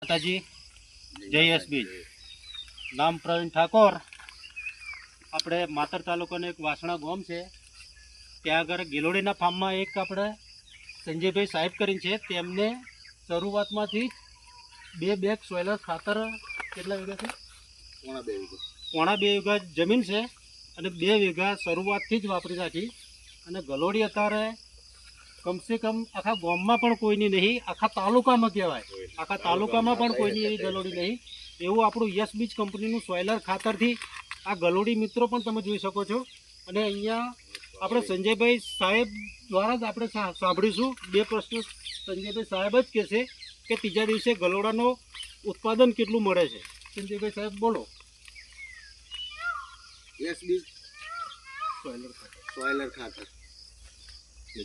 માતાજી જય એસ બીજ. નામ પ્રવીણ ઠાકોર. આપણે માતર તાલુકાનું એક વાસણા ગામ છે, ત્યાં આગળ ગિલોડીના ફાર્મમાં એક આપણે સંજયભાઈ સાહેબ કરીને છે. તેમને શરૂઆતમાંથી બે બેગ સોયલર ખાતર કેટલા વીઘા છે? પોણા 2 વીઘા જમીન છે અને 2 વીઘા શરૂઆતથી જ વાપરી રાખી. અને ગલોડી અત્યારે કમસે કમ આખા ગામમાં પણ કોઈની નહીં, આખા તાલુકામાં કહેવાય, આખા તાલુકામાં પણ કોઈની એવી ગલોડી નહીં. એવું આપણું યસ બીજ કંપનીનું સોયલર ખાતરથી આ ગલોડી મિત્રો પણ તમે જોઈ શકો છો. અને અહીંયા આપણે સંજયભાઈ સાહેબ દ્વારા જ આપણે સાંભળીશું. 2 પ્રશ્નો સંજયભાઈ સાહેબ જ કહેશે કે ત્રીજા દિવસે ગલોડાનો ઉત્પાદન કેટલું મળે છે. સંજયભાઈ સાહેબ બોલો. યસ બીજ સોયલર ખાતર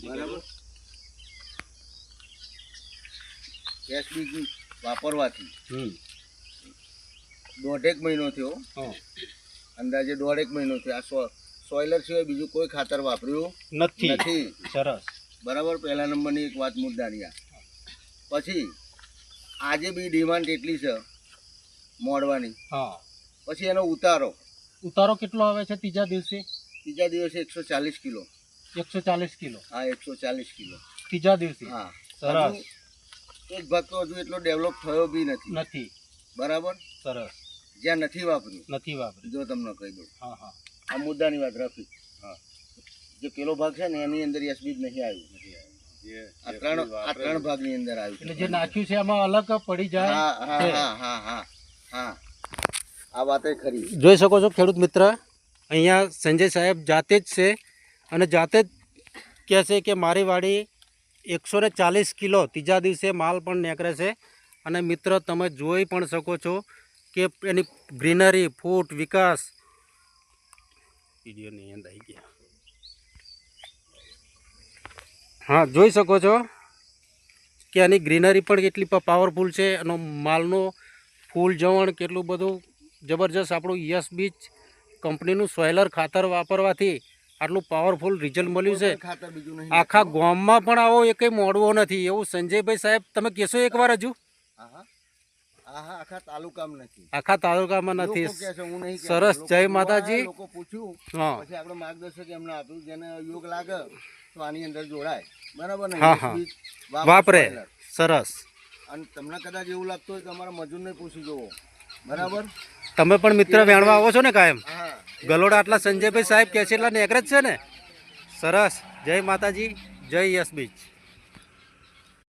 બરાબર. યસ બીજ વાપરવાથી 1.5 મહિનો થયો, અંદાજે 1.5 મહિનો થયો. આ સોયલર સિવાય બીજું કોઈ ખાતર વાપર્યું નથી. સરસ, બરાબર. પહેલા નંબરની એક વાત મુદ્દાની આ. પછી આજે બી ડિમાન્ડ એટલી છે મોડવાની. પછી એનો ઉતારો કેટલો આવે છે ત્રીજા દિવસે? ત્રીજા દિવસે 140 કિલો. 140 કિલો? હા, 140 કિલો ત્રીજા દિવસે. હા, સરસ. એક ભાગ તો હજુ એટલો ડેવલપ થયો બી નથી. બરાબર. સરસ. જ્યાં નથી વાપર્યું જો તમને કહી દઉં. આ મુદ્દાની વાત રાખી. જે પેલો ભાગ છે ને એની અંદર યસ બીજ નહીં આવ્યું. આ ત્રણ ભાગની અંદર આવ્યું. એટલે જે નાખ્યું છે એમાં અલગ પડી જાય. હા, આ વાત ખરી. જોઈ શકો છો ખેડૂત મિત્ર, અહીંયા સંજય સાહેબ જાતે જ છે અને જાતે જ કહે છે કે મારી વાડી 140 કિલો ત્રીજા દિવસે માલ પણ નીકળે છે. અને મિત્ર તમે જોઈ પણ શકો છો કે એની ગ્રીનરી, ફૂટ, વિકાસ વિડીયોની અંદર આવી ગયા. હા, જોઈ શકો છો કે આની ગ્રીનરી પણ કેટલી પાવરફુલ છે. એનો માલનો ફૂલ જવણ કેટલું બધું જબરજસ્ત. આપણું યસ બીજ કંપનીનું સોયલર ખાતર વાપરવાથી આટલું પાવરફુલ રિઝલ્ટ મળ્યું છે. આખા ગામમાં પણ આવો એક મોડવો નથી એવું સંજયભાઈ સાહેબ તમે કહેશો એકવાર હજુ? આખા તાલુકામાં નથી. સરસ. જય માતાજી. હા, પછી આપણે માર્ગદર્શક એમને આપ્યું, જેને યોગ લાગે તો આની અંદર જોડાય. બરાબર ને? હા, વાપરે. સરસ. અને તમને કદાચ એવું લાગતું હોય તો તમારા મજૂરને પૂછી જુઓ. બરાબર. તમે પણ મિત્ર વેણવા આવો છો ને કાયમ? ગલોડા આટલા સંજયભાઈ સાહેબ કે છે એટલા નેકરે જ છે ને. સરસ. જય માતાજી, જય યસ બીજ.